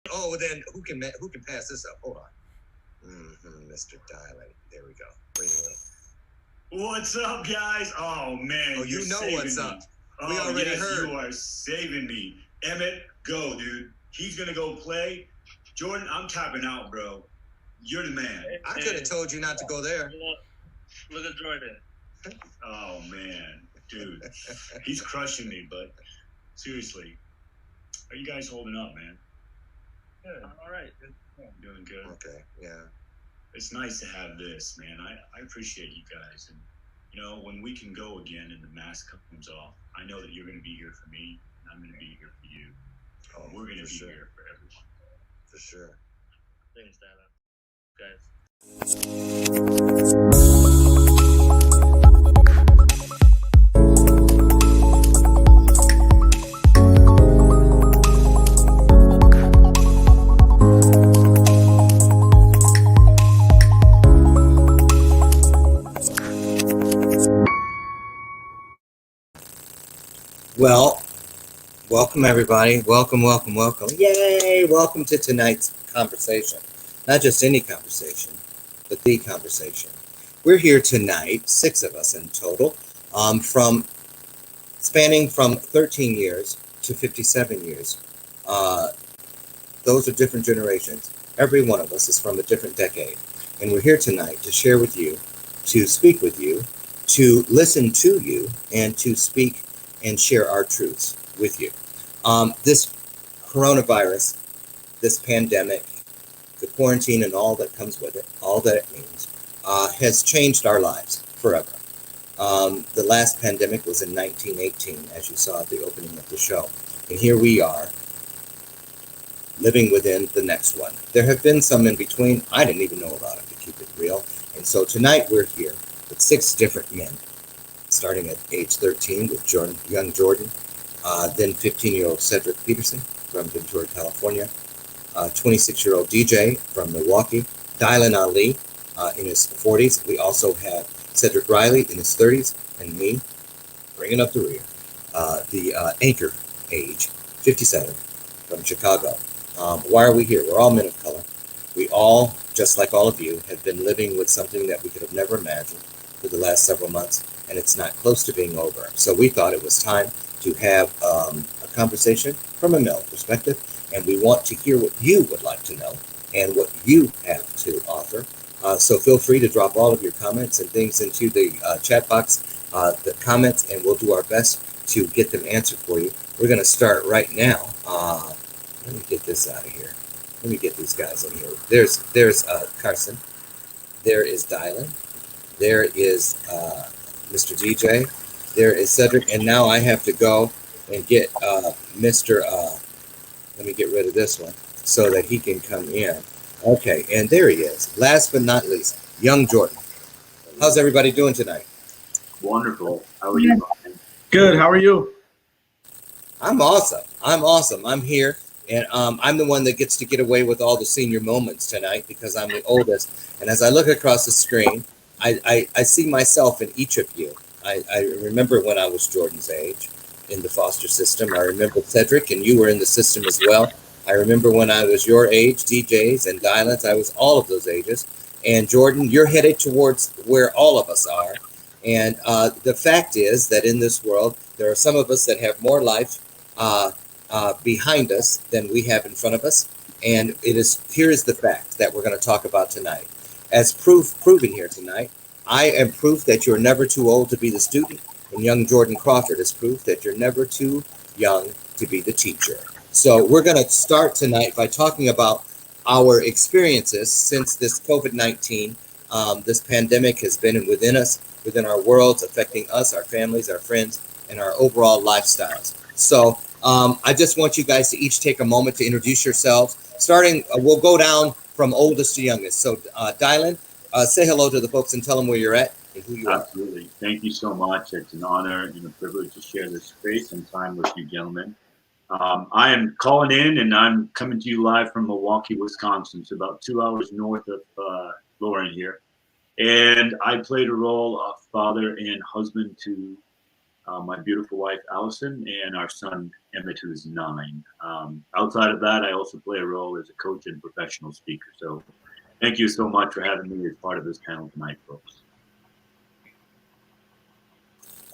Oh, then who can pass this up? Hold on. Mr. Dialing. There we go. Bring it up. What's up, guys? Oh man, oh, you know what's me. up. We already heard. You are saving me. Emmett, go, dude. He's gonna go play. Jordan, I'm tapping out, bro. You're the man. I could have told you not to go there. Look at Jordan. Oh man, dude, he's crushing me. But seriously, are you guys holding up, man? Good. All right. Doing good. Okay. Yeah. It's nice to have this, man. I appreciate you guys, and you know, when we can go again and the mask comes off, I know that you're going to be here for me, and I'm going to be here for you. Oh, we're going to be here for everyone. For sure. Thanks, Dada. Guys. Well, welcome everybody. Welcome. Yay! Welcome to tonight's conversation. Not just any conversation, but the conversation. We're here tonight, 6 of us in total, spanning from 13 years to 57 years. Those are different generations. Every one of us is from a different decade. And we're here tonight to share with you, to speak with you, to listen to you, and to speak and share our truths with you. This coronavirus, this pandemic, the quarantine and all that comes with it, all that it means, has changed our lives forever. The last pandemic was in 1918, as you saw at the opening of the show. And here we are, living within the next one. There have been some in between. I didn't even know about it, to keep it real. And so tonight we're here with 6 different men, starting at age 13 with young Jordan, then 15-year-old Cedric Peterson from Ventura, California, 26-year-old DJ from Milwaukee, Dylan Ali in his 40s. We also have Cedric Riley in his 30s, and me, bringing up the rear, the anchor age, 57, from Chicago. Why are we here? We're all men of color. We all, just like all of you, have been living with something that we could have never imagined for the last several months, and it's not close to being over. So we thought it was time to have a conversation from a male perspective, and we want to hear what you would like to know and what you have to offer. So feel free to drop all of your comments and things into the chat box, the comments, and we'll do our best to get them answered for you. We're going to start right now. Let me get this out of here. Let me get these guys in here. There's Carson. There is Dylan. There is Mr. DJ. There is Cedric. And now I have to go and get Mr. Let me get rid of this one so that he can come in. Okay, and there he is. Last but not least, young Jordan. How's everybody doing tonight? Wonderful. How are you, Loren? Good. How are you? I'm awesome. I'm here. And I'm the one that gets to get away with all the senior moments tonight because I'm the oldest. And as I look across the screen, I see myself in each of you. I remember when I was Jordan's age in the foster system. I remember Cedric, and you were in the system as well. I remember when I was your age, DJs and Dylan's. I was all of those ages. And Jordan, you're headed towards where all of us are. And the fact is that in this world, there are some of us that have more life behind us than we have in front of us. And here is the fact that we're going to talk about tonight. As proven here tonight, I am proof that you're never too old to be the student, and young Jordan Crawford is proof that you're never too young to be the teacher. So we're going to start tonight by talking about our experiences since this COVID-19, this pandemic has been within us, within our worlds, affecting us, our families, our friends, and our overall lifestyles. So I just want you guys to each take a moment to introduce yourselves. Starting, we'll go down from oldest to youngest. So Dylan, say hello to the folks and tell them where you're at and who you are. Absolutely. Thank you so much. It's an honor and a privilege to share this space and time with you gentlemen. I am calling in, and I'm coming to you live from Milwaukee, Wisconsin. It's about 2 hours north of Loren here. And I played a role of father and husband to my beautiful wife Allison, and our son Emmett, who's 9. Outside of that, I also play a role as a coach and professional speaker. So thank you so much for having me as part of this panel tonight, folks.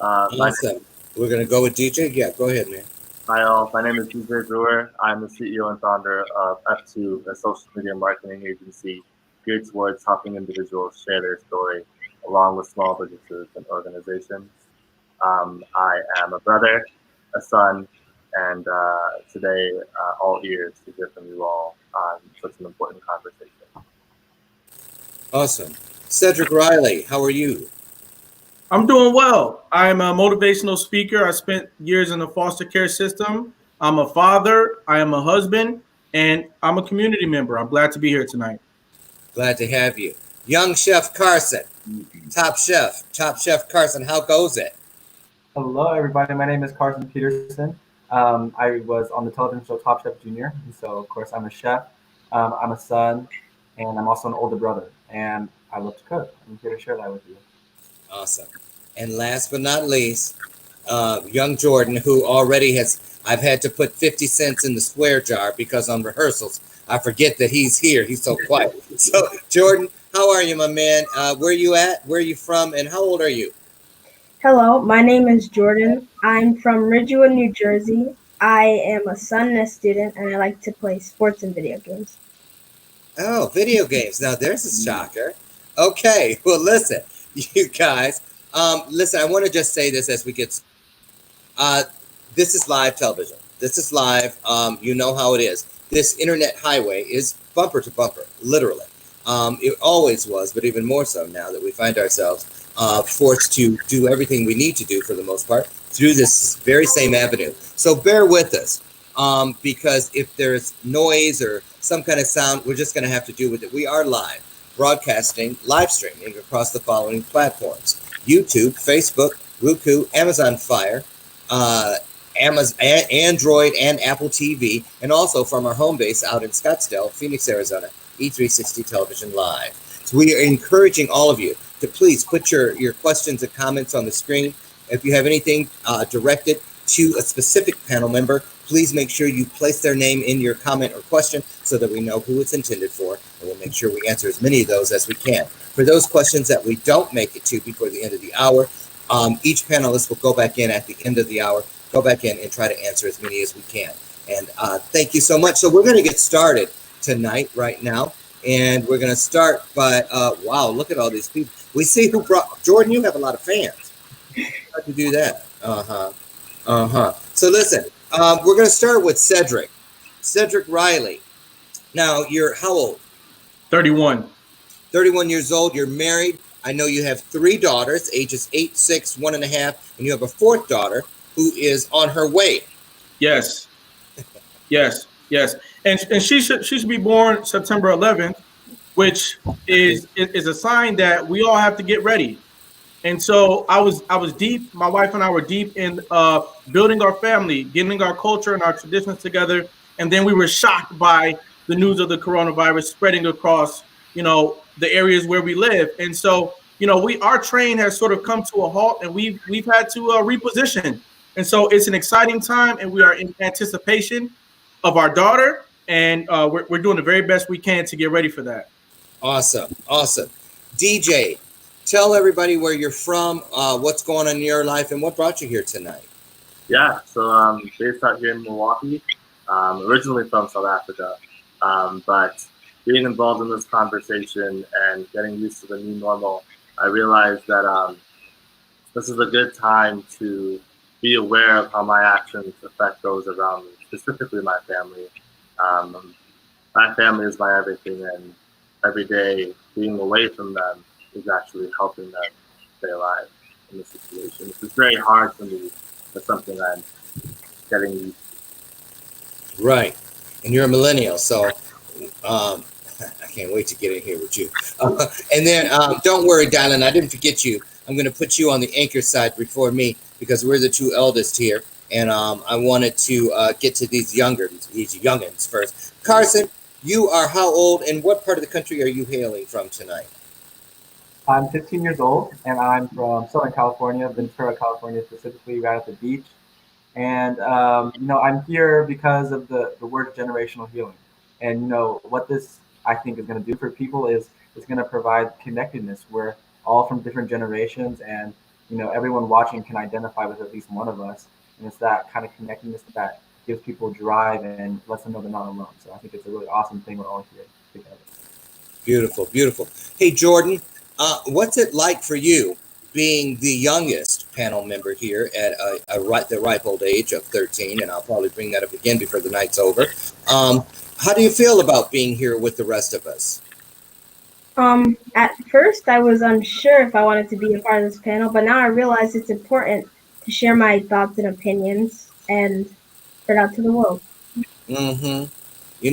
Awesome. We're going to go with DJ. Yeah, go ahead, man. Hi all, my name is DJ Brewer. I'm the CEO and founder of F2, a social media marketing agency geared towards helping individuals share their story along with small businesses and organizations. I am a brother, a son, and today all ears to hear from you all on such an important conversation. Awesome. Cedric Riley, how are you? I'm doing well. I'm a motivational speaker. I spent years in the foster care system. I'm a father. I am a husband, and I'm a community member. I'm glad to be here tonight. Glad to have you. Young Chef Carson, Top Chef Carson, how goes it? Hello, everybody. My name is Carson Peterson. I was on the television show Top Chef Junior, and so of course I'm a chef. I'm a son, and I'm also an older brother. And I love to cook. I'm here to share that with you. Awesome. And last but not least, young Jordan, who already I've had to put 50 cents in the swear jar because on rehearsals, I forget that he's here. He's so quiet. So, Jordan, how are you, my man? Where you at? Where are you from? And how old are you? Hello, my name is Jordan. I'm from Ridgewood, New Jersey. I am a son and a student, and I like to play sports and video games. Oh, video games. Now, there's a shocker. Okay, well, listen, you guys. Listen, I want to just say this as we get. This is live television. This is live. You know how it is. This internet highway is bumper to bumper, literally. It always was, but even more so now that we find ourselves forced to do everything we need to do for the most part through this very same avenue. So bear with us, because if there's noise or some kind of sound, we're just going to have to deal with it. We are live, broadcasting, live streaming across the following platforms: YouTube, Facebook, Roku, Amazon Fire, Amazon, Android, and Apple TV, and also from our home base out in Scottsdale, Phoenix, Arizona, E360 Television Live. So we are encouraging all of you to please put your questions and comments on the screen. If you have anything directed to a specific panel member, please make sure you place their name in your comment or question so that we know who it's intended for, and we'll make sure we answer as many of those as we can. For those questions that we don't make it to before the end of the hour, each panelist will go back in at the end of the hour, go back in and try to answer as many as we can. And thank you so much. So we're going to get started tonight, right now. And we're going to start by, wow, look at all these people. We see who brought, Jordan, you have a lot of fans. How'd you do that? So listen, we're going to start with Cedric. Cedric Riley. Now, you're how old? 31. 31 years old. You're married. I know you have 3 daughters, ages 8, 6, 1.5, and you have a 4th daughter who is on her way. Yes. Yes. And she should be born September 11th, which is a sign that we all have to get ready. And so I was deep. My wife and I were deep in building our family, getting our culture and our traditions together. And then we were shocked by the news of the coronavirus spreading across, the areas where we live. And so, our train has sort of come to a halt, and we've had to reposition. And so it's an exciting time, and we are in anticipation of our daughter, and we're doing the very best we can to get ready for that. Awesome. DJ, tell everybody where you're from, what's going on in your life, and what brought you here tonight. Yeah, so I'm based out here in Milwaukee, originally from South Africa, but being involved in this conversation and getting used to the new normal, I realized that this is a good time to be aware of how my actions affect those around me, specifically my family. My family is my everything, and every day being away from them is actually helping them stay alive in this situation. This is very hard for me, but something I'm getting used to. Right. And you're a millennial, so I can't wait to get in here with you. And then don't worry, darling, I didn't forget you. I'm going to put you on the anchor side before me because we're the 2 eldest here. And I wanted to get to these youngins first. Carson, you are how old and what part of the country are you hailing from tonight? I'm 15 years old, and I'm from Southern California, Ventura, California, specifically right at the beach. And I'm here because of the word generational healing. And what this I think is going to do for people is it's going to provide connectedness. We're all from different generations, and everyone watching can identify with at least one of us. And it's that kind of connectedness that gives people drive and lets them know they're not alone. So I think it's a really awesome thing. We're all here together. Beautiful, beautiful. Hey, Jordan, what's it like for you being the youngest panel member here at the ripe old age of 13? And I'll probably bring that up again before the night's over. How do you feel about being here with the rest of us? At first I was unsure if I wanted to be a part of this panel, but now I realize it's important to share my thoughts and opinions and spread out to the world. Mm-hmm.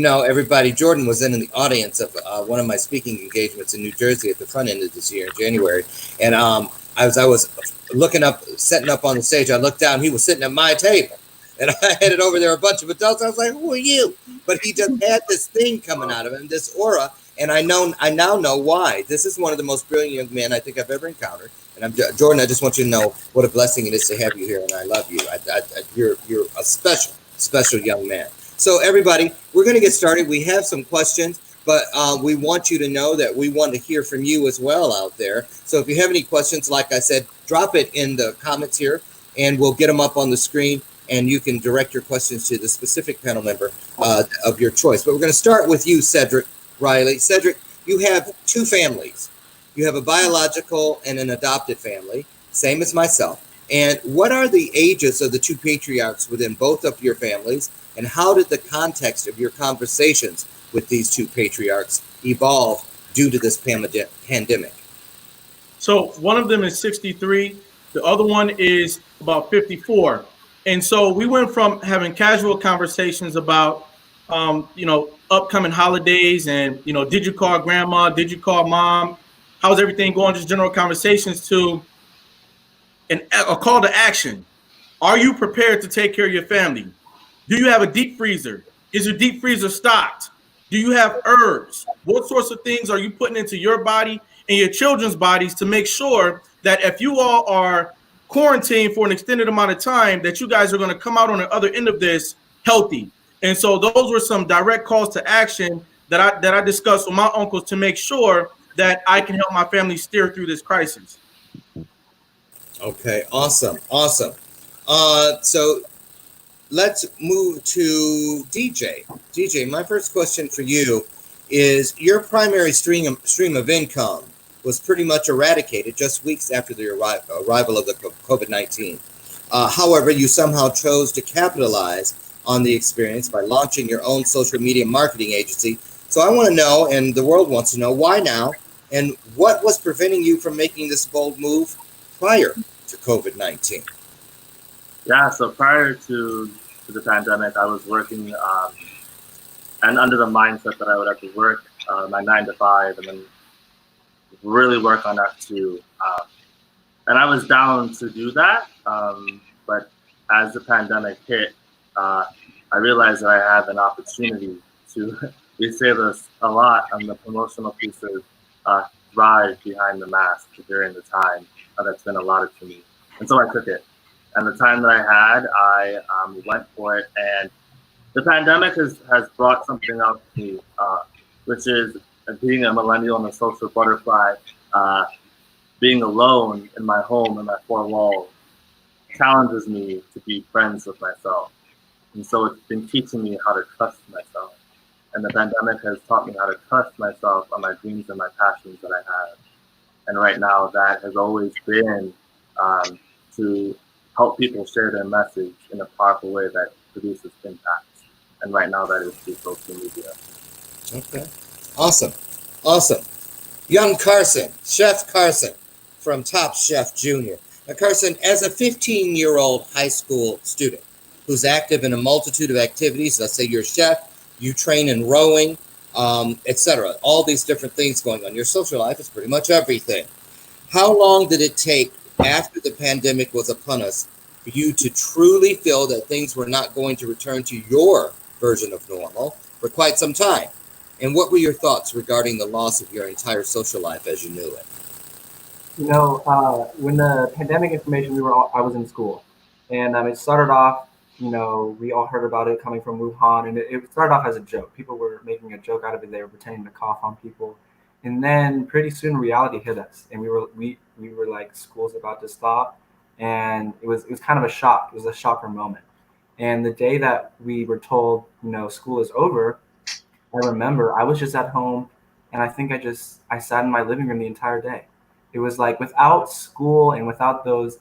Everybody, Jordan was in the audience of one of my speaking engagements in New Jersey at the front end of this year in January. And as I was setting up on the stage, I looked down, he was sitting at my table. And I headed over there, a bunch of adults. I was like, who are you? But he just had this thing coming out of him, this aura. And I now know why. This is one of the most brilliant young men I think I've ever encountered. And Jordan, I just want you to know what a blessing it is to have you here. And I love you. You're a special young man. So everybody, we're going to get started. We have some questions, but we want you to know that we want to hear from you as well out there. So if you have any questions, like I said, drop it in the comments here, and we'll get them up on the screen, and you can direct your questions to the specific panel member of your choice. But we're going to start with you, Cedric Riley. Cedric, you have two families. You have a biological and an adopted family, same as myself. And what are the ages of the two patriarchs within both of your families? And how did the context of your conversations with these two patriarchs evolve due to this pandemic? So one of them is 63. The other one is about 54. And so we went from having casual conversations about, upcoming holidays and, did you call grandma? Did you call mom? How's everything going? Just general conversations to a call to action. Are you prepared to take care of your family? Do you have a deep freezer? Is your deep freezer stocked? Do you have herbs? What sorts of things are you putting into your body and your children's bodies to make sure that if you all are quarantined for an extended amount of time, that you guys are going to come out on the other end of this healthy? And so those were some direct calls to action that I discussed with my uncles to make sure that I can help my family steer through this crisis. Okay, awesome. So let's move to DJ. DJ, my first question for you is: your primary stream of income was pretty much eradicated just weeks after the arrival of the COVID-19. However, you somehow chose to capitalize on the experience by launching your own social media marketing agency. So I want to know, and the world wants to know, why now, and what was preventing you from making this bold move prior to COVID-19? Yeah, so prior to the pandemic, I was working and under the mindset that I would have to work my 9 to 5 and then really work on that too. And I was down to do that, but as the pandemic hit, I realized that I have an opportunity to, we say this a lot on the promotional pieces, thrive behind the mask during the time that's been allotted to me. And so I took it. And the time that I had, I went for it. And the pandemic has brought something out to me, which is being a millennial and a social butterfly, being alone in my home, in my four walls, challenges me to be friends with myself. And so it's been teaching me how to trust myself. And the pandemic has taught me how to trust myself on my dreams and my passions that I have. And right now, that has always been to help people share their message in a powerful way that produces impact. And right now, that is through social media. Okay, awesome. Young Carson, Chef Carson from Top Chef Junior. Now, Carson, as a 15-year-old high school student who's active in a multitude of activities, let's say you're a chef, you train in rowing, etc., all these different things going on. Your social life is pretty much everything. How long did it take after the pandemic was upon us for you to truly feel that things were not going to return to your version of normal for quite some time? And what were your thoughts regarding the loss of your entire social life as you knew it? When the pandemic information, I was in school, and it started off. We all heard about it coming from Wuhan, and it started off as a joke. People were making a joke out of it. They were pretending to cough on people, and then pretty soon reality hit us, and we were like, school's about to stop, and it was kind of a shock. It was a shocker moment, and the day that we were told, school is over, I remember I was just at home, and I think I sat in my living room the entire day. It was like, without school and without those,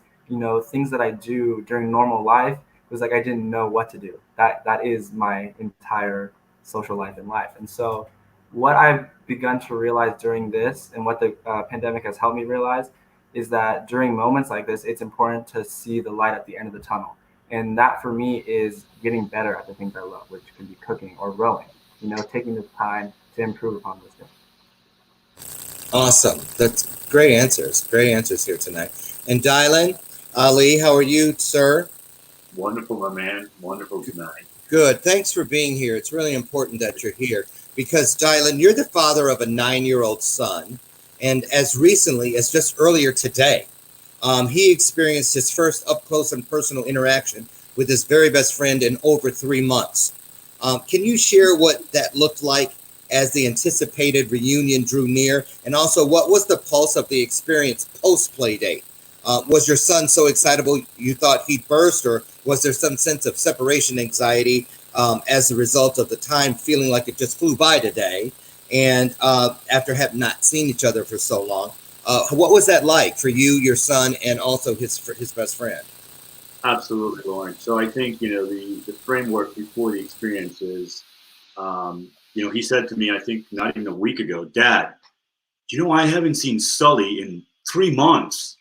things that I do during normal life, it was like I didn't know what to do. That is my entire social life in life. And so what I've begun to realize during this, and what the pandemic has helped me realize, is that during moments like this, it's important to see the light at the end of the tunnel. And that for me is getting better at the things I love, which can be cooking or rowing, taking the time to improve upon those things. Awesome. That's great answers. Great answers here tonight. And Dylan, Ali, how are you, sir? Wonderful, my man. Wonderful tonight. Good. Thanks for being here. It's really important that you're here because, Dylan, you're the father of a 9-year-old son. And as recently as just earlier today, he experienced his first up close and personal interaction with his very best friend in over 3 months. Can you share what that looked like as the anticipated reunion drew near? And also, what was the pulse of the experience post play date? Was your son so excitable you thought he'd burst, or was there some sense of separation anxiety as a result of the time feeling like it just flew by today? And after having not seen each other for so long, what was that like for you, your son, and also his best friend? Absolutely, Loren. So I think, the framework before the experience is, he said to me, I think not even a week ago, Dad, I haven't seen Sully in 3 months.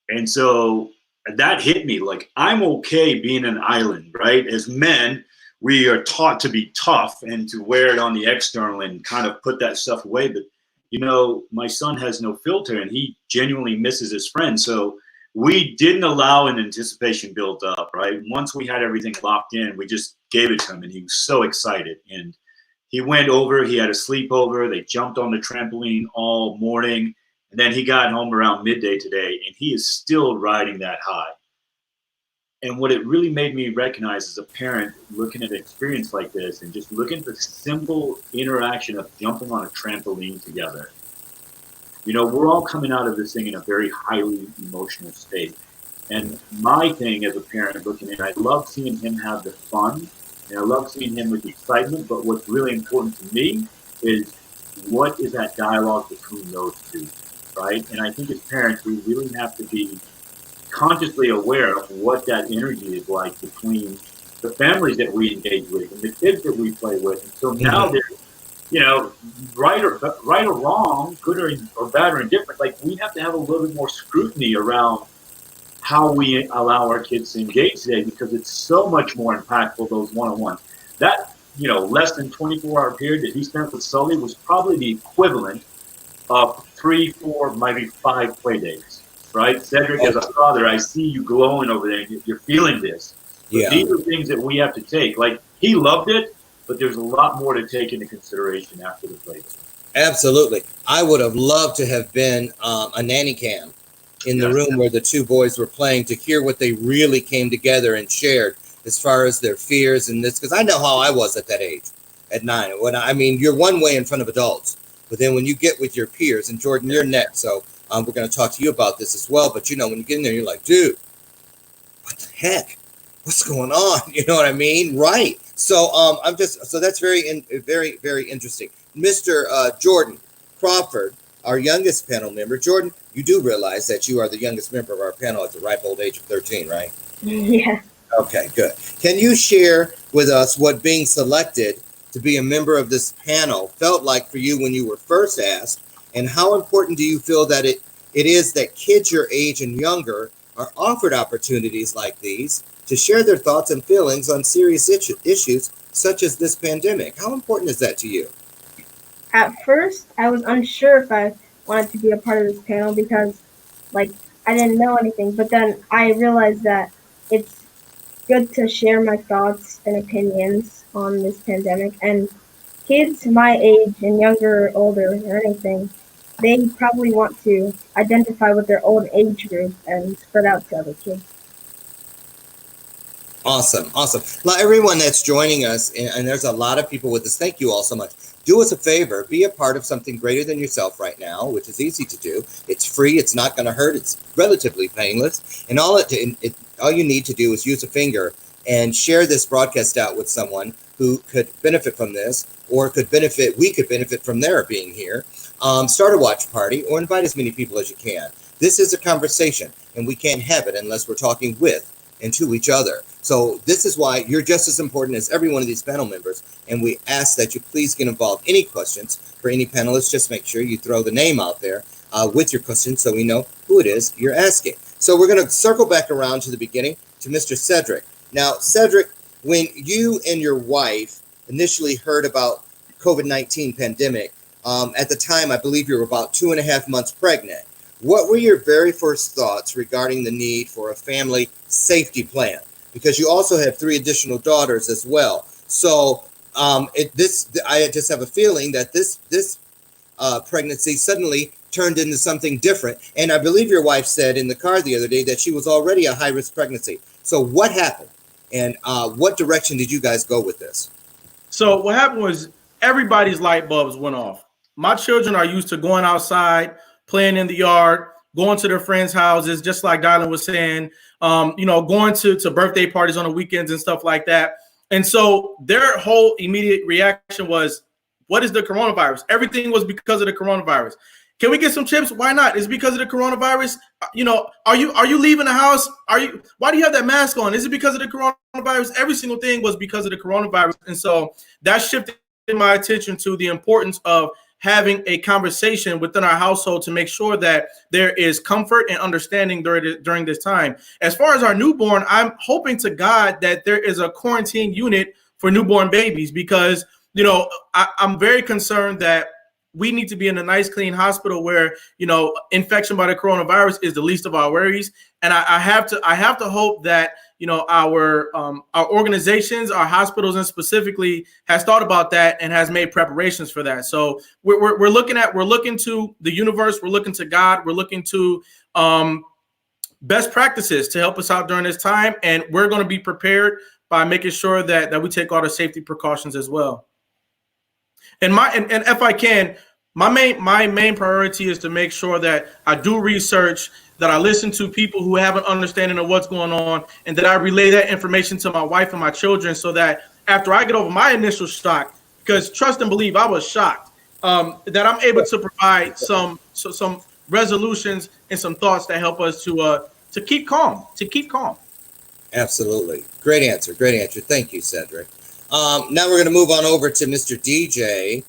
And so that hit me. Like, I'm okay being an island, right? As men, we are taught to be tough and to wear it on the external and kind of put that stuff away. But, my son has no filter and he genuinely misses his friends. So we didn't allow an anticipation built up, right? Once we had everything locked in, we just gave it to him and he was so excited. And he went over, he had a sleepover, they jumped on the trampoline all morning. And then he got home around midday today, and he is still riding that high. And what it really made me recognize as a parent looking at an experience like this and just looking at the simple interaction of jumping on a trampoline together. We're all coming out of this thing in a very highly emotional state. And my thing as a parent looking at it, I love seeing him have the fun, and I love seeing him with excitement. But what's really important to me is, what is that dialogue between those two? Right? And I think as parents, we really have to be consciously aware of what that energy is like between the families that we engage with and the kids that we play with. And so now there's, right or wrong, good or bad or indifferent, like, we have to have a little bit more scrutiny around how we allow our kids to engage today, because it's so much more impactful, those one-on-ones. That, less than 24-hour period that he spent with Sully was probably the equivalent of 3, 4, maybe 5 play dates, right? Cedric, as a father, I see you glowing over there. You're feeling this. But these are things that we have to take. Like, he loved it, but there's a lot more to take into consideration after the play date. Absolutely. I would have loved to have been a nanny cam in the room where the two boys were playing, to hear what they really came together and shared as far as their fears and this, because I know how I was at that age, at 9. You're one way in front of adults. But then when you get with your peers, and Jordan, you're next, so we're going to talk to you about this as well. But, when you get in there, you're like, dude, what the heck? What's going on? You know what I mean? Right. So so that's very, very interesting. Mr. Jordan Crawford, our youngest panel member. Jordan, you do realize that you are the youngest member of our panel at the ripe old age of 13, right? Yeah. Okay, good. Can you share with us what being selected to be a member of this panel felt like for you when you were first asked, and how important do you feel that it is that kids your age and younger are offered opportunities like these to share their thoughts and feelings on serious issues such as this pandemic? How important is that to you? At first, I was unsure if I wanted to be a part of this panel because, like, I didn't know anything. But then I realized that it's good to share my thoughts and opinions on this pandemic. And kids my age and younger or older or anything they probably want to identify with their own age group and spread out to other kids. Awesome, awesome. Now, everyone that's joining us, and there's a lot of people with us, thank you all so much. Do us a favor, be a part of something greater than yourself right now, which is easy to do. It's free, it's not going to hurt, it's relatively painless, and all you need to do is use a finger and share this broadcast out with someone who could benefit from this, or we could benefit from their being here. Start a watch party, or invite as many people as you can. This is a conversation, and we can't have it unless we're talking with and to each other. So this is why you're just as important as every one of these panel members, and we ask that you please get involved. Any questions for any panelists, just make sure you throw the name out there with your question so we know who it is you're asking. So we're going to circle back around to the beginning to Mr. Cedric. Now, Cedric, when you and your wife initially heard about COVID-19 pandemic, at the time, I believe you were about 2.5 months pregnant. What were your very first thoughts regarding the need for a family safety plan? Because you also have 3 additional daughters as well. So I just have a feeling that this pregnancy suddenly turned into something different. And I believe your wife said in the car the other day that she was already a high-risk pregnancy. So what happened? And what direction did you guys go with this? So what happened was everybody's light bulbs went off. My children are used to going outside, playing in the yard, going to their friends' houses, just like Dylan was saying, going to birthday parties on the weekends and stuff like that. And so their whole immediate reaction was, what is the coronavirus? Everything was because of the coronavirus. Can we get some chips? Why not? It's because of the coronavirus. Are you leaving the house? Why do you have that mask on? Is it because of the coronavirus? Every single thing was because of the coronavirus. And so that shifted my attention to the importance of having a conversation within our household to make sure that there is comfort and understanding during this time. As far as our newborn, I'm hoping to God that there is a quarantine unit for newborn babies, because I'm very concerned that we need to be in a nice, clean hospital where, infection by the coronavirus is the least of our worries. And I have to hope that, our organizations, our hospitals, and specifically has thought about that and has made preparations for that. So we're looking to the universe, we're looking to God, we're looking to best practices to help us out during this time. And we're going to be prepared by making sure that we take all the safety precautions as well. And if I can, my main priority is to make sure that I do research, that I listen to people who have an understanding of what's going on, and that I relay that information to my wife and my children, so that after I get over my initial shock, because trust and believe I was shocked, that I'm able to provide some resolutions and some thoughts that help us to keep calm. Absolutely. Great answer. Thank you, Cedric. Now we're going to move on over to Mr. DJ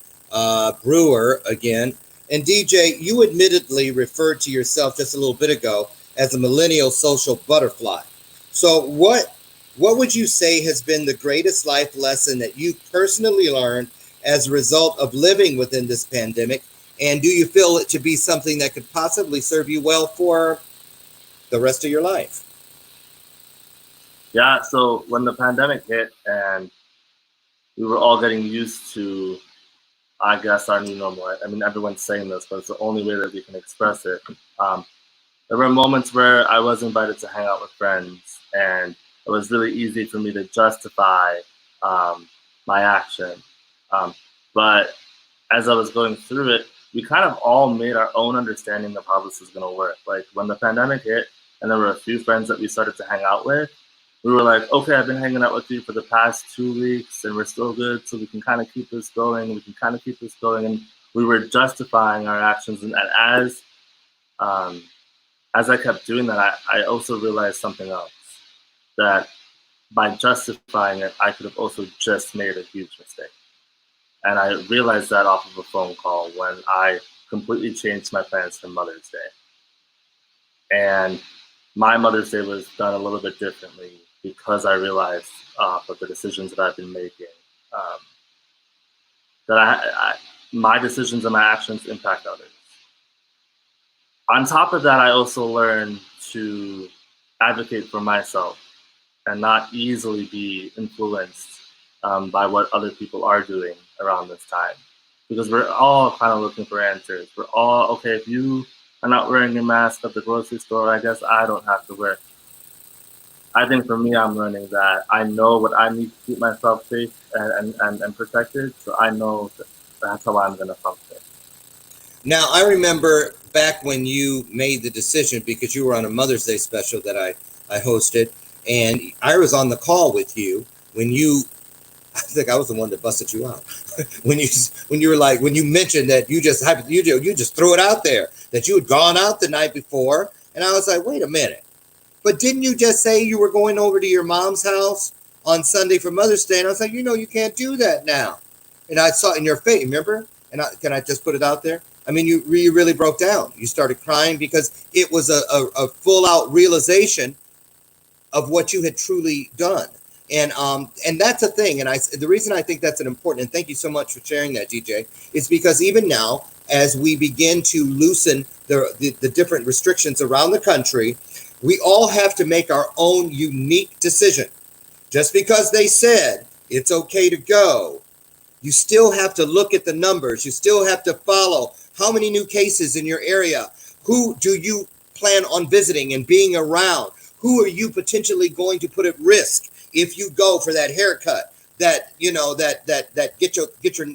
Brewer again. And DJ, you admittedly referred to yourself just a little bit ago as a millennial social butterfly. So what would you say has been the greatest life lesson that you personally learned as a result of living within this pandemic? And do you feel it to be something that could possibly serve you well for the rest of your life? Yeah, so when the pandemic hit and we were all getting used to, I guess, our new normal. I mean, everyone's saying this, but it's the only way that we can express it. There were moments where I was invited to hang out with friends, and it was really easy for me to justify my action. But as I was going through it, we kind of all made our own understanding of how this is going to work. Like when the pandemic hit and there were a few friends that we started to hang out with, we were like, okay, I've been hanging out with you for the past 2 weeks and we're still good, so we can kind of keep this going. And we were justifying our actions. And as I kept doing that, I also realized something else, that by justifying it, I could have also just made a huge mistake. And I realized that off of a phone call when I completely changed my plans for Mother's Day. And my Mother's Day was done a little bit differently because I realized of the decisions that I've been making, that my decisions and my actions impact others. On top of that, I also learned to advocate for myself and not easily be influenced by what other people are doing around this time. because we're all kind of looking for answers. We're all, okay, if you are not wearing a mask at the grocery store, I guess I don't have to wear it. I think for me, I'm learning that I know what I need to keep myself safe and protected, so I know that's how I'm going to function. Now, I remember back when you made the decision, because you were on a Mother's Day special that I hosted, and I was on the call with you when you, I think I was the one that busted you out. when you were like, when you mentioned that you just threw it out there, that you had gone out the night before, and I was like, wait a minute. But didn't you just say you were going over to your mom's house on Sunday for Mother's Day? And I was like, you can't do that now. And I saw it in your face, remember? And can I just put it out there? I mean, you really broke down. You started crying because it was a full out realization of what you had truly done. And that's a thing. And the reason I think that's an important, and thank you so much for sharing that, DJ, is because even now, as we begin to loosen the different restrictions around the country, we all have to make our own unique decision. Just because they said it's okay to go, you still have to look at the numbers. You still have to follow how many new cases in your area. Who do you plan on visiting and being around? Who are you potentially going to put at risk if you go for that haircut, that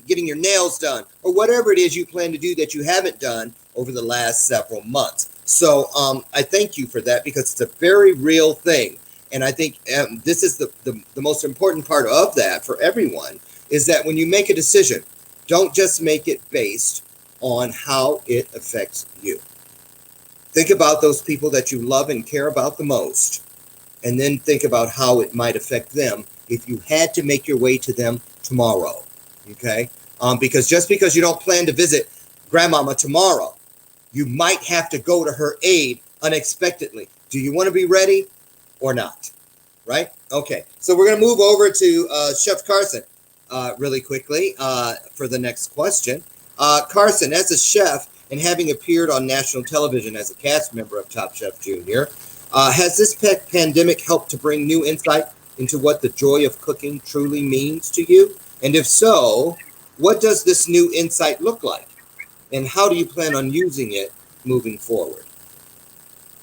getting your nails done, or whatever it is you plan to do that you haven't done over the last several months? So I thank you for that, because it's a very real thing. And I think this is the most important part of that for everyone, is that when you make a decision, don't just make it based on how it affects you. Think about those people that you love and care about the most, and then think about how it might affect them if you had to make your way to them tomorrow. Okay? Because just because you don't plan to visit Grandmama tomorrow, you might have to go to her aid unexpectedly. Do you want to be ready or not? Right? Okay. So we're going to move over to Chef Carson really quickly for the next question. Carson, as a chef and having appeared on national television as a cast member of Top Chef Junior, has this pandemic helped to bring new insight into what the joy of cooking truly means to you? And if so, what does this new insight look like? And how do you plan on using it moving forward?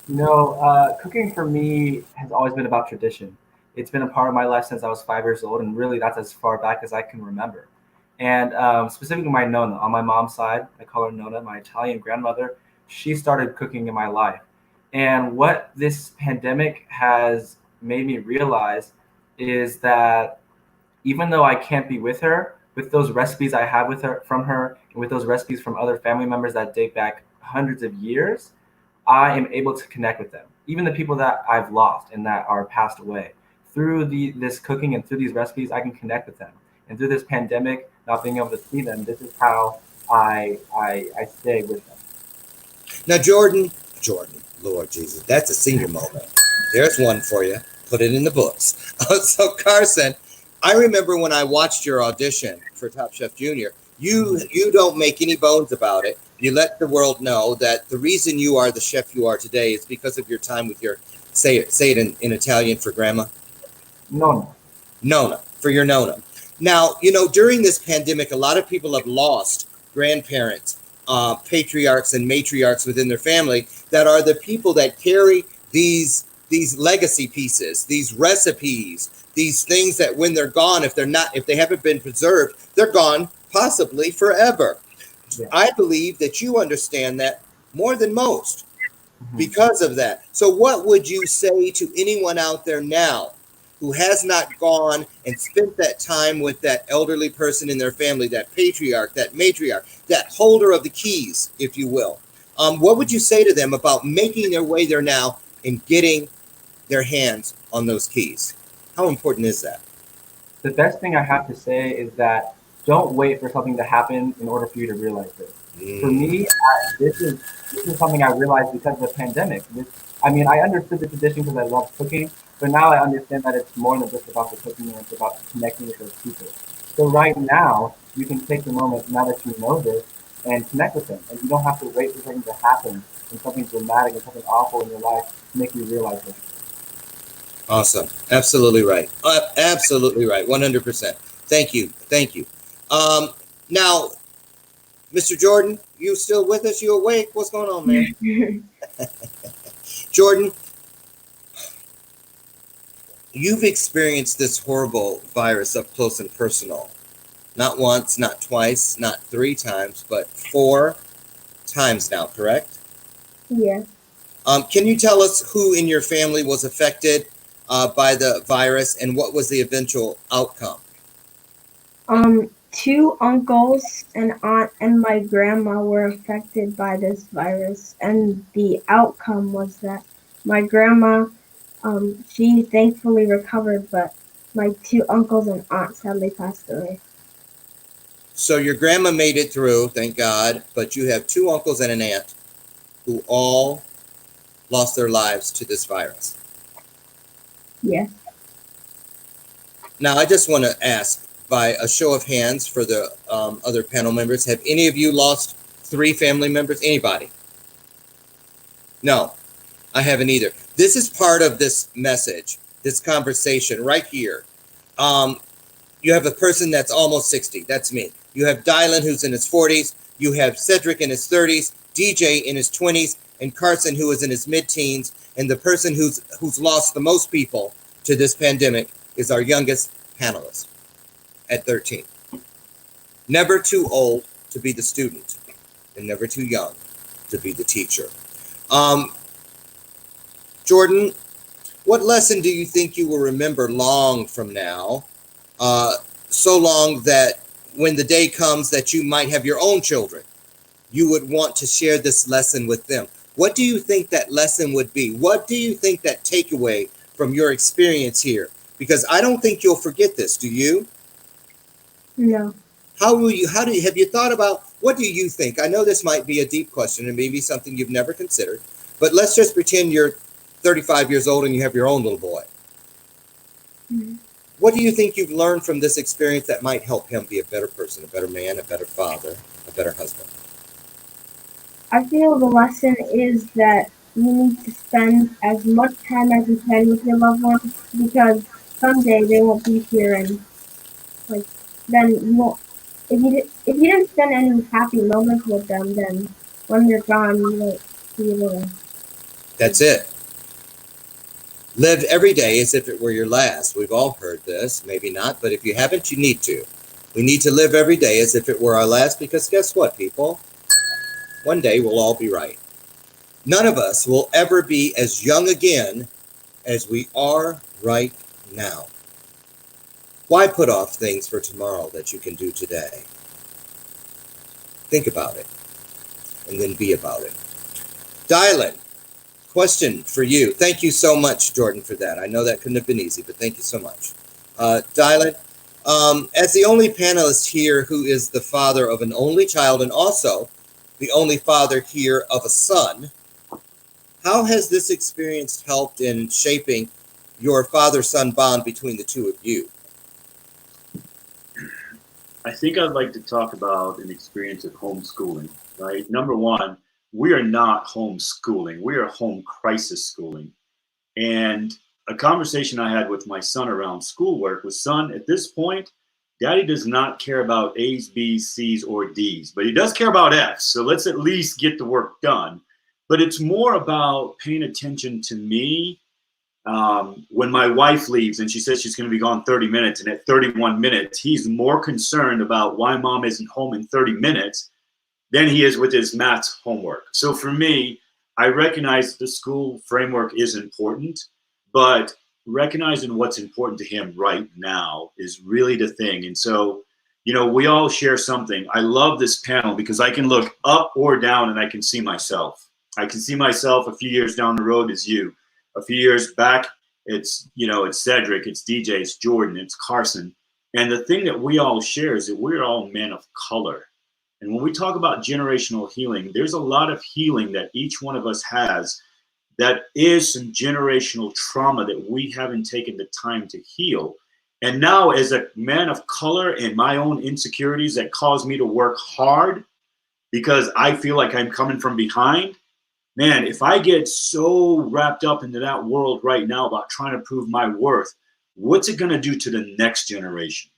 Cooking for me has always been about tradition. It's been a part of my life since I was 5 years old, and really that's as far back as I can remember. And specifically my Nonna, on my mom's side, I call her Nonna, my Italian grandmother, she started cooking in my life. And what this pandemic has made me realize is that even though I can't be with her, with those recipes I have from her, and with those recipes from other family members that date back hundreds of years, I am able to connect with them. Even the people that I've lost and that are passed away. Through this cooking and through these recipes, I can connect with them. And through this pandemic, not being able to see them, this is how I stay with them. Now, Jordan, Lord Jesus, that's a senior moment. There's one for you. Put it in the books. So, Carson, I remember when I watched your audition for Top Chef Junior, you don't make any bones about it. You let the world know that the reason you are the chef you are today is because of your time with your, say it in Italian for grandma. Nonna, for your Nonna. Now, during this pandemic, a lot of people have lost grandparents, patriarchs and matriarchs within their family that are the people that carry these legacy pieces, these recipes, these things that when they're gone, if they haven't been preserved, they're gone possibly forever. Yeah. I believe that you understand that more than most because of that. So what would you say to anyone out there now who has not gone and spent that time with that elderly person in their family, that patriarch, that matriarch, that holder of the keys, if you will? What would you say to them about making their way there now and getting their hands on those keys? How important is that? The best thing I have to say is that don't wait for something to happen in order for you to realize this. For me, this is something I realized because of the pandemic. I understood the tradition because I love cooking, but now I understand that it's more than just about the cooking, and it's about connecting with those people. So right now, you can take the moment, now that you know this, and connect with them. And you don't have to wait for something to happen and something dramatic and something awful in your life to make you realize this. Awesome. Absolutely right. Absolutely right. 100%. Thank you. Now, Mr. Jordan, you still with us? You awake? What's going on, man? Jordan, you've experienced this horrible virus up close and personal. Not once, not twice, not 3 times, but 4 times now, correct? Yeah. Can you tell us who in your family was affected by the virus and what was the eventual outcome? 2 uncles, an aunt, and my grandma were affected by this virus, and the outcome was that my grandma, she thankfully recovered, but my 2 uncles and aunt sadly passed away. So your grandma made it through, thank God, but you have 2 uncles and an aunt who all lost their lives to this virus. Yes. Now, I just want to ask, by a show of hands for the other panel members, have any of you lost 3 family members? Anybody? No, I haven't either. This is part of this message, this conversation right here. You have a person that's almost 60. That's me. You have Dylan, who's in his 40s. You have Cedric in his 30s, DJ in his 20s, and Carson, who is in his mid-teens. And the person who's lost the most people to this pandemic is our youngest panelist at 13. Never too old to be the student, and never too young to be the teacher. Jordan, what lesson do you think you will remember long from now? So long that when the day comes that you might have your own children, you would want to share this lesson with them. What do you think that lesson would be? What do you think that takeaway from your experience here? Because I don't think you'll forget this. Do you? No. Have you thought about, what do you think? I know this might be a deep question and maybe something you've never considered, but let's just pretend you're 35 years old and you have your own little boy. Mm-hmm. What do you think you've learned from this experience that might help him be a better person, a better man, a better father, a better husband? I feel the lesson is that you need to spend as much time as you can with your loved ones, because someday they won't be here, and like then you won't. If you didn't spend any happy moments with them, then when they're gone, you won't be able to. That's it. Live every day as if it were your last. We've all heard this, maybe not, but if you haven't, you need to. We need to live every day as if it were our last, because guess what, people? One day we'll all be right. None of us will ever be as young again as we are right now. Why put off things for tomorrow that you can do today? Think about it, and then be about it. Dylan, question for you. Thank you so much, Jordan, for that. I know that couldn't have been easy, but thank you so much. Dylan, as the only panelist here who is the father of an only child and also the only father here of a son, how has this experience helped in shaping your father-son bond between the two of you? I think I'd like to talk about an experience of homeschooling, right? Number one, we are not homeschooling. We are home crisis schooling. And a conversation I had with my son around schoolwork was, son, at this point, Daddy does not care about A's, B's, C's, or D's, but he does care about F's. So let's at least get the work done. But it's more about paying attention to me. When my wife leaves and she says she's going to be gone 30 minutes, and at 31 minutes, he's more concerned about why mom isn't home in 30 minutes than he is with his math homework. So for me, I recognize the school framework is important, but recognizing what's important to him right now is really the thing. And so, you know, we all share something. I love this panel because I can look up or down and I can see myself. I can see myself a few years down the road as you. A few years back, it's, you know, it's Cedric, it's DJ, it's Jordan, it's Carson. And the thing that we all share is that we're all men of color. And when we talk about generational healing, there's a lot of healing that each one of us has that is some generational trauma that we haven't taken the time to heal. And now, as a man of color and my own insecurities that cause me to work hard because I feel like I'm coming from behind, man, if I get so wrapped up into that world right now about trying to prove my worth, what's it going to do to the next generation?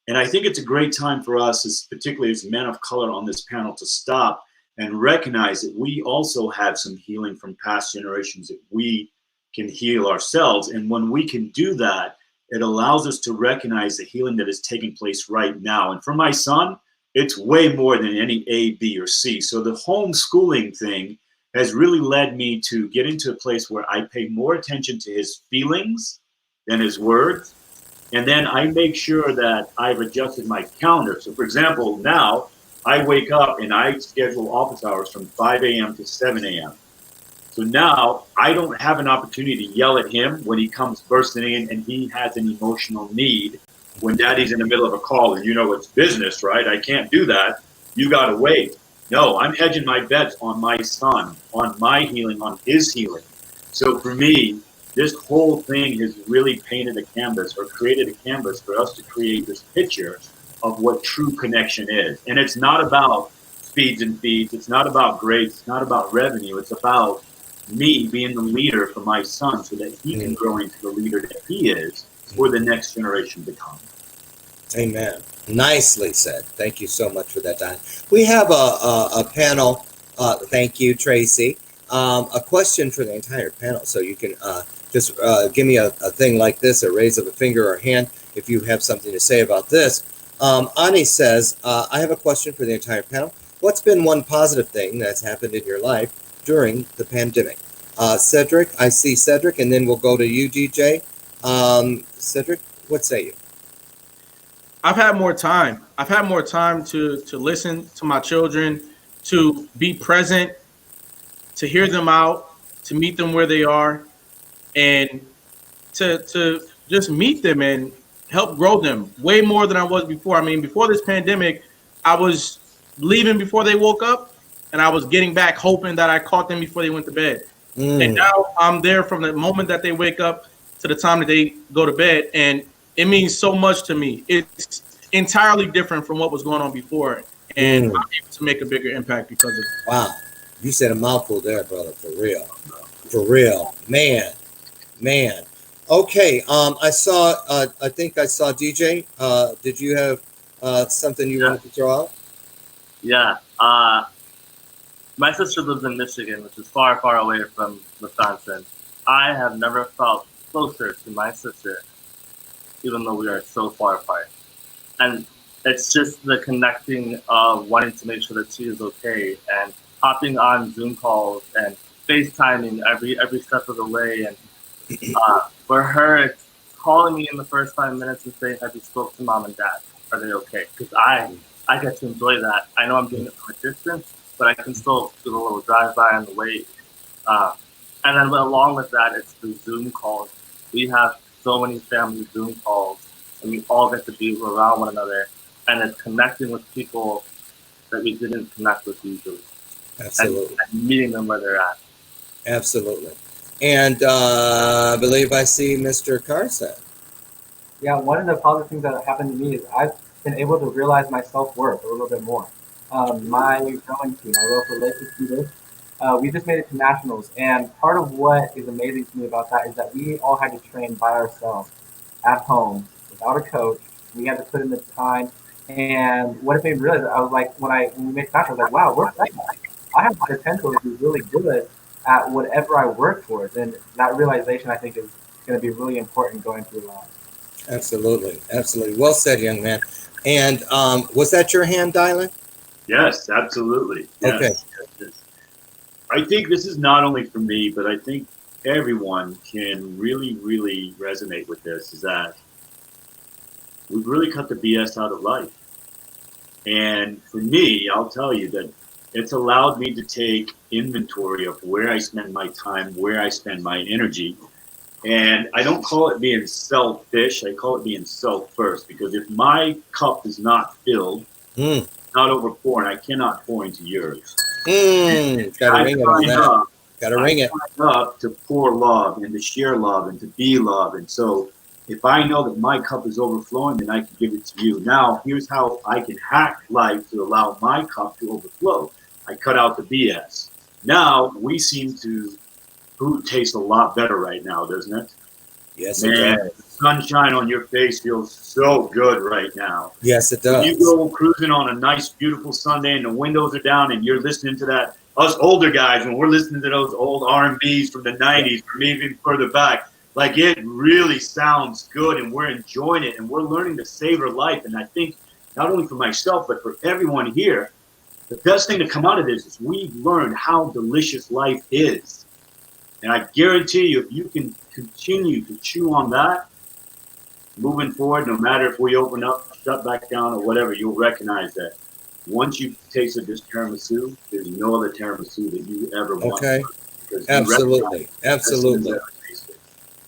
And I think it's a great time for us, as particularly as men of color on this panel, to stop and recognize that we also have some healing from past generations that we can heal ourselves. And when we can do that, it allows us to recognize the healing that is taking place right now. And for my son, it's way more than any A, B, or C. So the homeschooling thing has really led me to get into a place where I pay more attention to his feelings than his words. And then I make sure that I've adjusted my calendar. So for example, now I wake up and I schedule office hours from 5 a.m. to 7 a.m. So now I don't have an opportunity to yell at him when he comes bursting in and he has an emotional need when daddy's in the middle of a call and it's business, right? I can't do that. You got to wait. No, I'm hedging my bets on my son, on my healing, on his healing. So for me, this whole thing has really painted a canvas or created a canvas for us to create this picture of what true connection is. And it's not about speeds and feeds. It's not about grades. It's not about revenue. It's about me being the leader for my son so that he can grow into the leader that he is for the next generation to come. Amen. Nicely said. Thank you so much for that, Don. We have a panel. Thank you, Tracy. A question for the entire panel. So you can just give me a thing like this, a raise of a finger or hand, if you have something to say about this. Ani says, I have a question for the entire panel. What's been one positive thing that's happened in your life during the pandemic? Cedric, I see Cedric, and then we'll go to you, DJ. Cedric, what say you? I've had more time. I've had more time to listen to my children, to be present, to hear them out, to meet them where they are, and to just meet them and help grow them way more than I was before. I mean, before this pandemic, I was leaving before they woke up, and I was getting back hoping that I caught them before they went to bed. And now I'm there from the moment that they wake up to the time that they go to bed, and it means so much to me. It's entirely different from what was going on before, and I'm able to make a bigger impact because of it. Wow, you said a mouthful there, brother. For real, man. Okay, I saw. I think I saw DJ. Did you have something you wanted to throw out? Yeah. My sister lives in Michigan, which is far, far away from Wisconsin. I have never felt closer to my sister, even though we are so far apart. And it's just the connecting of wanting to make sure that she is okay and hopping on Zoom calls and FaceTiming every step of the way. And for her, it's calling me in the first 5 minutes and saying, have you spoke to mom and dad? Are they okay? Because I get to enjoy that. I know I'm doing it from a distance, but I can still do a little drive-by on the way. And then along with that, it's the Zoom calls. We have so many family Zoom calls, and we all get to be around one another. And it's connecting with people that we didn't connect with usually. Absolutely. And meeting them where they're at. Absolutely. And I believe I see Mr. Carson. Yeah, one of the positive things that happened to me is I've been able to realize my self-worth a little bit more. My rowing team, I row for Lake Peters. We just made it to nationals, and part of what is amazing to me about that is that we all had to train by ourselves at home without a coach. We had to put in the time, and what it made me realize, I was like, when we made nationals, I was like, wow, we're like that. I have the potential to be really good at whatever I work towards, and that realization I think is going to be really important going through life. Absolutely. Well said, young man. And was that your hand, Dylan? Yes, absolutely. Yes. Okay. Yes. I think this is not only for me, but I think everyone can really, really resonate with this, is that we've really cut the BS out of life. And for me, I'll tell you that it's allowed me to take inventory of where I spend my time, where I spend my energy. And I don't call it being selfish. I call it being self first, because if my cup is not filled, not overpouring, I cannot pour into yours. Gotta ring it on that. Gotta ring it. I sign up to pour love and to share love and to be love. And so if I know that my cup is overflowing, then I can give it to you. Now, here's how I can hack life to allow my cup to overflow. I cut out the BS. Now, we seem to, food tastes a lot better right now, doesn't it? Yes, it does. sunshine on your face feels so good right now. Yes, it When you does. go cruising on a nice, beautiful Sunday and the windows are down and you're listening to that, us older guys, when we're listening to those old R&Bs from the 90s or maybe even further back, like it really sounds good and we're enjoying it and we're learning to savor life. And I think not only for myself, but for everyone here, the best thing to come out of this is we've learned how delicious life is. And I guarantee you, if you can continue to chew on that, moving forward, no matter if we open up, shut back down, or whatever, you'll recognize that once you've tasted this tiramisu, there's no other tiramisu that you ever want. Okay. Because Absolutely. Absolutely.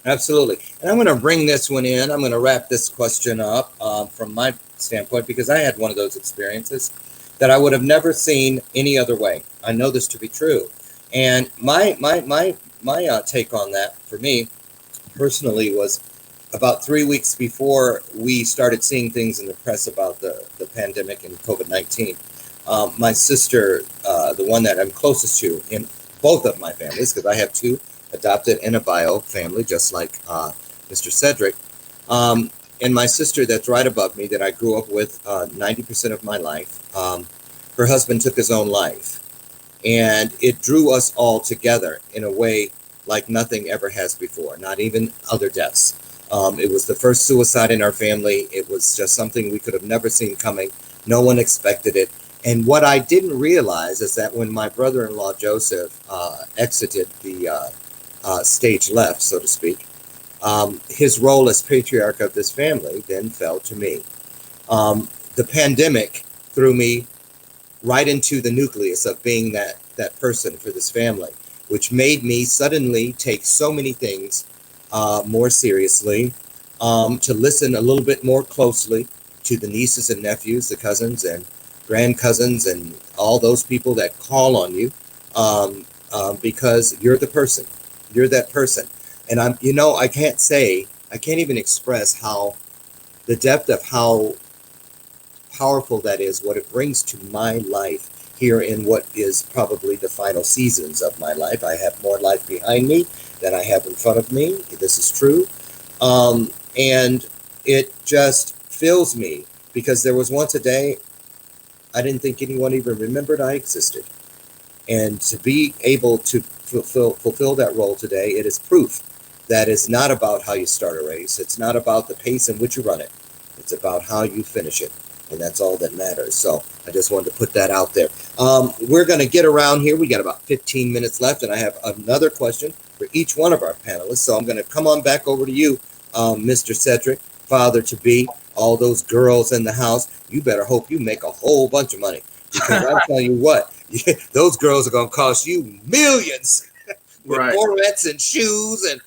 Absolutely. And I'm going to bring this one in. I'm going to wrap this question up from my standpoint, because I had one of those experiences that I would have never seen any other way. I know this to be true. And my take on that for me personally was about 3 weeks before we started seeing things in the press about the pandemic and COVID-19. My sister, the one that I'm closest to in both of my families, because I have two, adopted and a bio family, just like Mr. Cedric. And my sister that's right above me that I grew up with 90% of my life, her husband took his own life. And it drew us all together in a way like nothing ever has before, not even other deaths. It was the first suicide in our family. It was just something we could have never seen coming. No one expected it. And what I didn't realize is that when my brother-in-law Joseph exited the stage left, so to speak, his role as patriarch of this family then fell to me. The pandemic threw me right into the nucleus of being that person for this family, which made me suddenly take so many things more seriously, to listen a little bit more closely to the nieces and nephews, the cousins and grand cousins, and all those people that call on you, because you're the person. You're that person. And I can't even express how the depth of how powerful that is, what it brings to my life here in what is probably the final seasons of my life. I have more life behind me than I have in front of me. This is true. And it just fills me, because there was once a day I didn't think anyone even remembered I existed. And to be able to fulfill that role today, it is proof that it's not about how you start a race. It's not about the pace in which you run it. It's about how you finish it. And that's all that matters. So I just wanted to put that out there. We're going to get around here. We got about 15 minutes left, and I have another question for each one of our panelists. So I'm going to come on back over to you, Mr. Cedric, father-to-be, all those girls in the house. You better hope you make a whole bunch of money, because I'm telling you what, those girls are going to cost you millions. With Right. Borettes and shoes and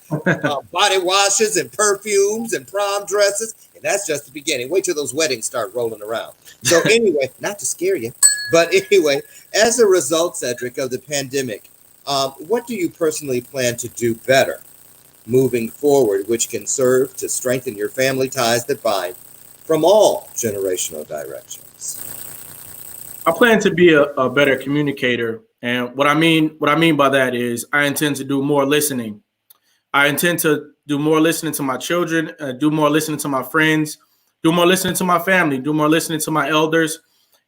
body washes and perfumes and prom dresses. And that's just the beginning. Wait till those weddings start rolling around. So anyway, not to scare you, but anyway, as a result, Cedric, of the pandemic, what do you personally plan to do better moving forward, which can serve to strengthen your family ties that bind from all generational directions? I plan to be a better communicator. And what I mean by that is I intend to do more listening. I intend to do more listening to my children, do more listening to my friends, do more listening to my family, do more listening to my elders.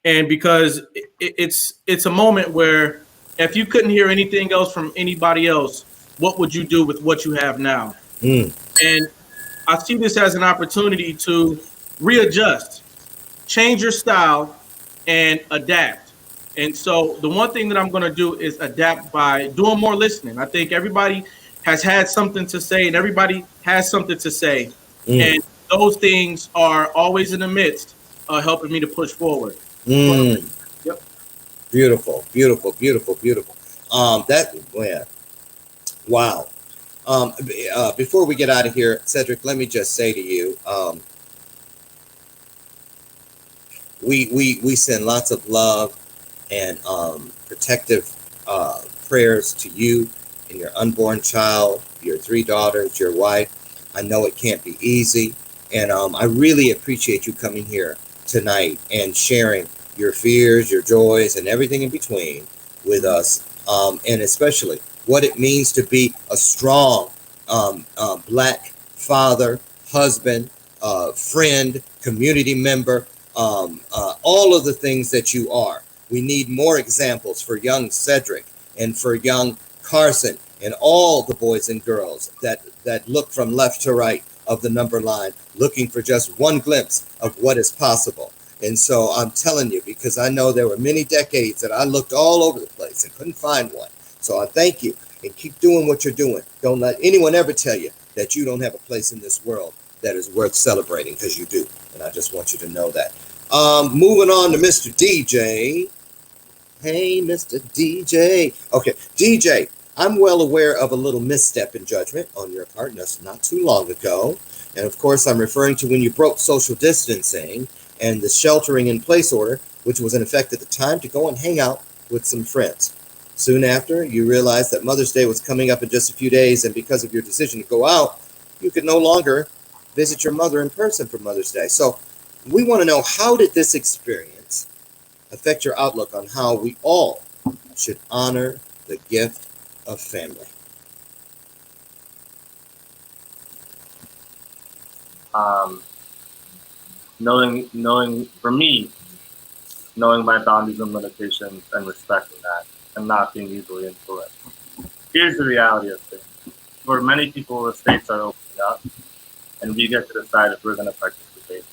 And because it's a moment where if you couldn't hear anything else from anybody else, what would you do with what you have now? Mm. And I see this as an opportunity to readjust, change your style, and adapt. And so the one thing that I'm going to do is adapt by doing more listening. I think everybody has had something to say, and everybody has something to say. Mm. And those things are always in the midst of helping me to push forward. Mm. Yep. Beautiful, beautiful, beautiful, beautiful. Wow. Before we get out of here, Cedric, let me just say to you, we send lots of love and protective prayers to you and your unborn child, your 3 daughters, your wife. I know it can't be easy, and I really appreciate you coming here tonight and sharing your fears, your joys, and everything in between with us, and especially what it means to be a strong Black father husband, friend, community member, all of the things that you are. We need more examples for young Cedric and for young Carson and all the boys and girls that look from left to right of the number line, looking for just one glimpse of what is possible. And so I'm telling you, because I know there were many decades that I looked all over the place and couldn't find one. So I thank you and keep doing what you're doing. Don't let anyone ever tell you that you don't have a place in this world that is worth celebrating, because you do. And I just want you to know that. Moving on to Mr. DJ. Hey, Mr. DJ. Okay, DJ, I'm well aware of a little misstep in judgment on your part just not too long ago. And of course, I'm referring to when you broke social distancing and the sheltering in place order, which was in effect at the time, to go and hang out with some friends. Soon after, you realized that Mother's Day was coming up in just a few days, and because of your decision to go out, you could no longer visit your mother in person for Mother's Day. So we want to know, how did this experience affect your outlook on how we all should honor the gift of family? Knowing for me, knowing my boundaries and limitations and respecting that and not being easily influenced. Here's the reality of things. For many people, the states are opening up and we get to decide if we're going to participate.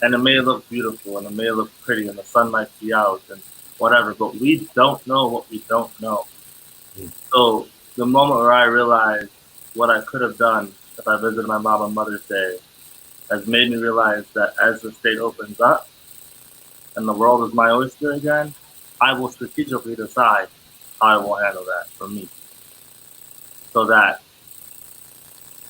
And it may look beautiful and it may look pretty and the sun might be out and whatever, but we don't know what we don't know. So the moment where I realized what I could have done if I visited my mom on Mother's Day has made me realize that as the state opens up and the world is my oyster again, I will strategically decide how I will handle that for me. So that,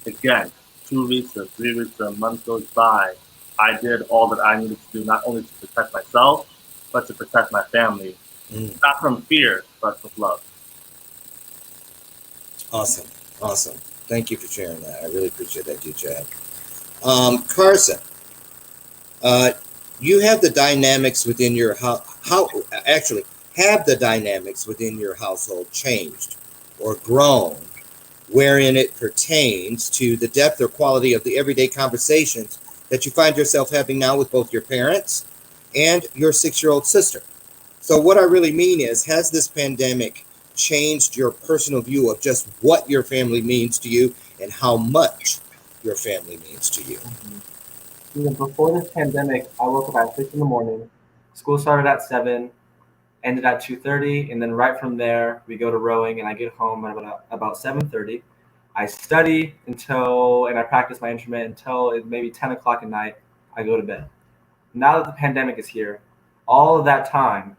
again, 2 weeks or 3 weeks or a month goes by, I did all that I needed to do, not only to protect myself, but to protect my family. Not from fear, but with love. Awesome. Awesome. Thank you for sharing that. I really appreciate that, DJ. Carson, you have the dynamics within your how actually have the dynamics within your household changed or grown, wherein it pertains to the depth or quality of the everyday conversations that you find yourself having now with both your parents and your 6-year-old sister? So what I really mean is, has this pandemic changed your personal view of just what your family means to you and how much your family means to you? Before this pandemic, I woke up at 6 in the morning. School started at 7, ended at 2:30, and then right from there we go to rowing, and I get home at about 7:30. I study and I practice my instrument until maybe 10 o'clock at night. I go to bed. Now that the pandemic is here, all of that time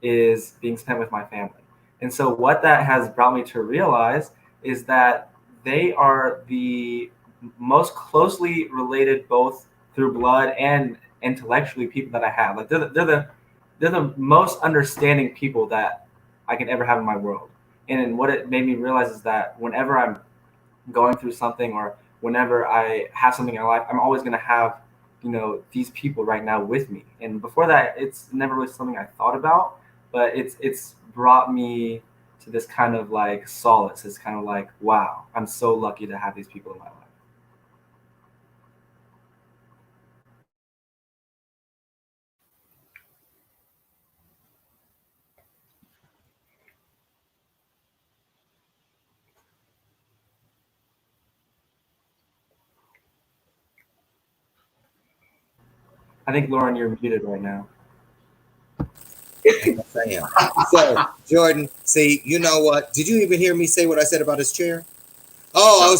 is being spent with my family. And so what that has brought me to realize is that they are the most closely related, both through blood and intellectually, people that I have. Like they're the most understanding people that I can ever have in my world. And what it made me realize is that whenever I'm going through something or whenever I have something in my life, I'm always going to have, these people right now with me. And before that, it's never really something I thought about, but it's brought me to this kind of like solace. It's kind of like, wow, I'm so lucky to have these people in my life. I think, Loren, you're muted right now. Yes, I am. So, Jordan, see, you know what? Did you even hear me say what I said about his chair? Oh, I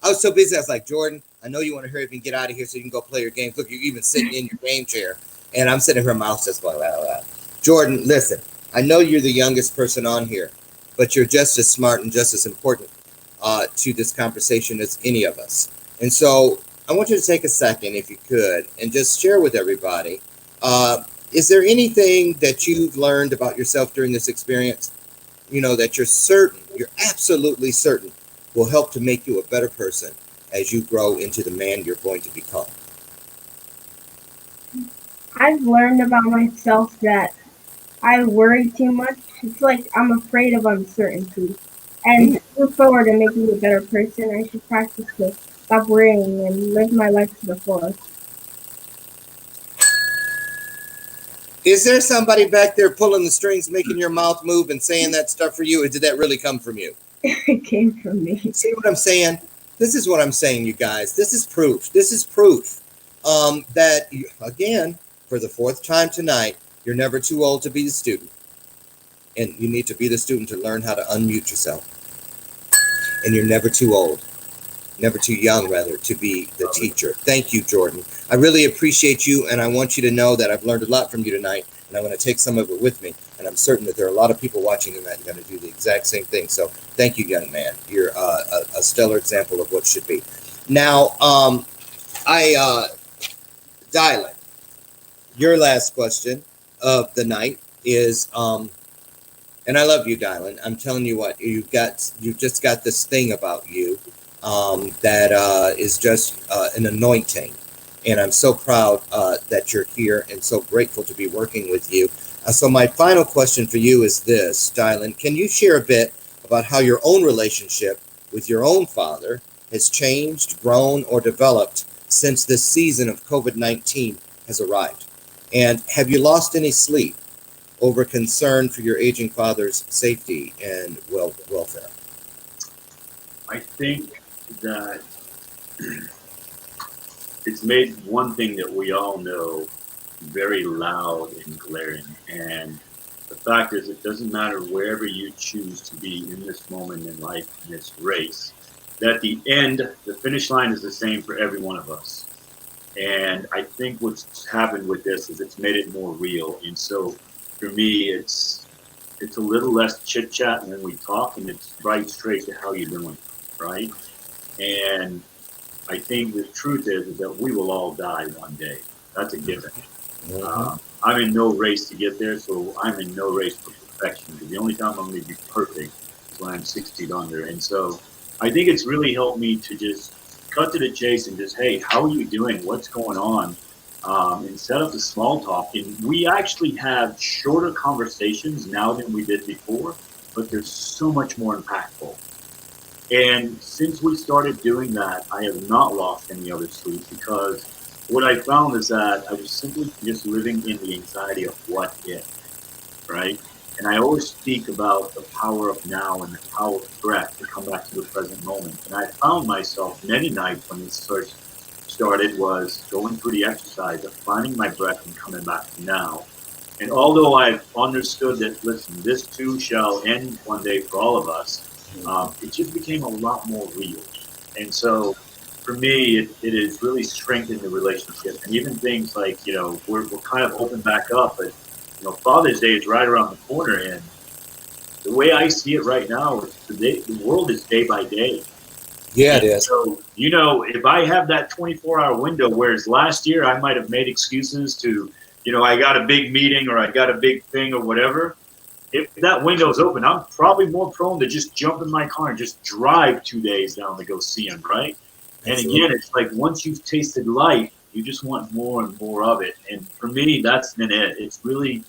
was so busy. I was like, Jordan, I know you want to hurry up and get out of here so you can go play your games. Look, you're even sitting in your game chair. And I'm sitting here, my mouth just going, la, la, la. Jordan, listen, I know you're the youngest person on here, but you're just as smart and just as important to this conversation as any of us. And so I want you to take a second, if you could, and just share with everybody. Is there anything that you've learned about yourself during this experience, that you're absolutely certain will help to make you a better person as you grow into the man you're going to become? I've learned about myself that I worry too much. It's like I'm afraid of uncertainty. And to move forward and making a better person, I should practice to stop worrying and live my life to the fullest. Is there somebody back there pulling the strings, making your mouth move and saying that stuff for you, or did that really come from you? It came from me. See what I'm saying? This is what I'm saying, you guys. This is proof. This is proof that, again, for the fourth time tonight, you're never too old to be the student. And you need to be the student to learn how to unmute yourself. And you're never too old, never too young, rather, to be the teacher. Thank you, Jordan. I really appreciate you, and I want you to know that I've learned a lot from you tonight, and I'm going to take some of it with me. And I'm certain that there are a lot of people watching tonight that are going to do the exact same thing. So thank you, young man. You're a stellar example of what should be. Now, Dylan, your last question of the night is, and I love you, Dylan. I'm telling you what, you've just got this thing about you that is just an anointing. And I'm so proud that you're here and so grateful to be working with you. So my final question for you is this, Dylan. Can you share a bit about how your own relationship with your own father has changed, grown, or developed since this season of COVID-19 has arrived? And have you lost any sleep over concern for your aging father's safety and welfare? I think that it's made one thing that we all know very loud and glaring. And the fact is, it doesn't matter wherever you choose to be in this moment in life, in this race, that the end, the finish line is the same for every one of us. And I think what's happened with this is it's made it more real. And so for me, it's a little less chit chat when we talk, and it's right straight to how you're doing, right? And I think the truth is that we will all die one day. That's a given. I'm in no race to get there, so I'm in no race for perfection. The only time I'm going to be perfect is when I'm 6 feet under. And so I think it's really helped me to just cut to the chase and just, hey, how are you doing? What's going on? Instead of the small talk. And we actually have shorter conversations now than we did before, but they're so much more impactful. And since we started doing that, I have not lost any other sleep, because what I found is that I was simply just living in the anxiety of what if, right? And I always speak about the power of now and the power of breath to come back to the present moment. And I found myself many nights when this first started was going through the exercise of finding my breath and coming back to now. And although I've understood that, listen, this too shall end one day for all of us, it just became a lot more real. And so for me, it has really strengthened the relationship. And even things like, we're kind of open back up, but, Father's Day is right around the corner. And the way I see it right now is the world is day by day. Yeah, it is. So, if I have that 24-hour window, whereas last year I might have made excuses to, I got a big meeting or I got a big thing or whatever. If that window's open, I'm probably more prone to just jump in my car and just drive 2 days down to go see him, right? And again, it's like once you've tasted life, you just want more and more of it. And for me, that's been it. It's really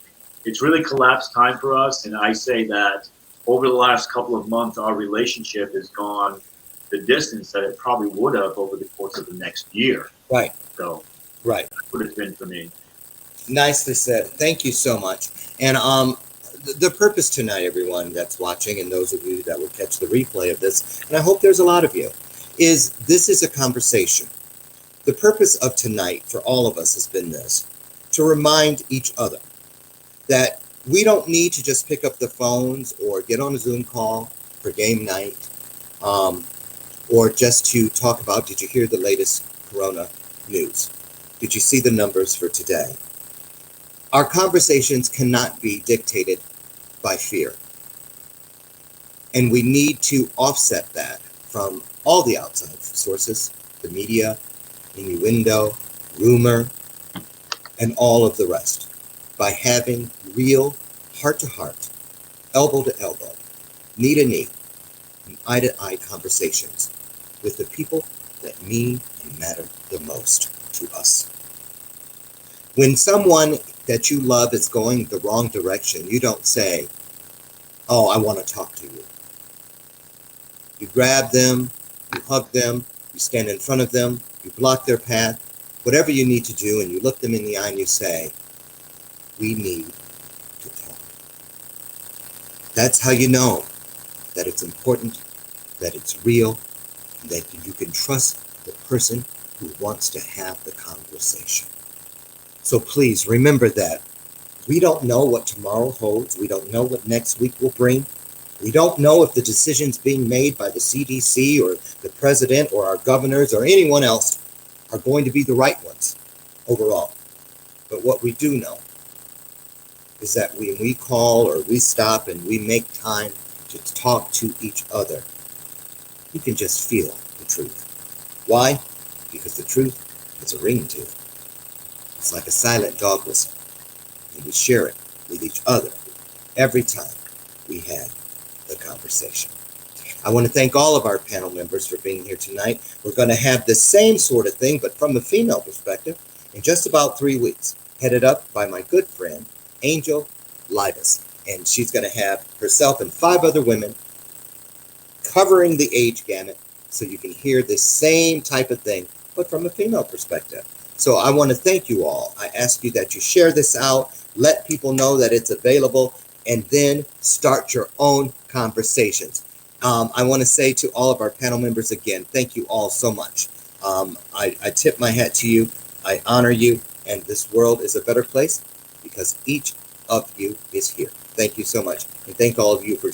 collapsed time for us. And I say that over the last couple of months, our relationship has gone the distance that it probably would have over the course of the next year. Right. So right. That's what it's been for me. Nicely said. Thank you so much. And the purpose tonight, everyone that's watching, and those of you that will catch the replay of this, and I hope there's a lot of you, is this is a conversation. The purpose of tonight for all of us has been this, to remind each other that we don't need to just pick up the phones or get on a Zoom call for game night, or just to talk about, did you hear the latest corona news? Did you see the numbers for today? Our conversations cannot be dictated by fear. And we need to offset that from all the outside sources, the media, innuendo, rumor, and all of the rest, by having real heart-to-heart, elbow-to-elbow, knee-to-knee, and eye-to-eye conversations with the people that mean and matter the most to us. When someone that you love is going the wrong direction, you don't say, oh, I want to talk to you. You grab them, you hug them, you You stand in front of them, you block their path, whatever you need to do, and you look them in the eye and you say, we need to talk. That's how you know that it's important, that it's real, and that you can trust the person who wants to have the conversation. So please remember that we don't know what tomorrow holds. We don't know what next week will bring. We don't know if the decisions being made by the CDC or the president or our governors or anyone else are going to be the right ones overall. But what we do know is that when we call or we stop and we make time to talk to each other, you can just feel the truth. Why? Because the truth has a ring to it. It's like a silent dog whistle, and we share it with each other every time we have the conversation. I want to thank all of our panel members for being here tonight. We're going to have the same sort of thing, but from a female perspective, in just about 3 weeks, headed up by my good friend, Angel Libas. And she's going to have herself and 5 other women covering the age gamut so you can hear the same type of thing, but from a female perspective. So I want to thank you all. I ask you that you share this out, let people know that it's available, and then start your own conversations. I want to say to all of our panel members again, thank you all so much. I tip my hat to you. I honor you, and this world is a better place because each of you is here. Thank you so much, and thank all of you for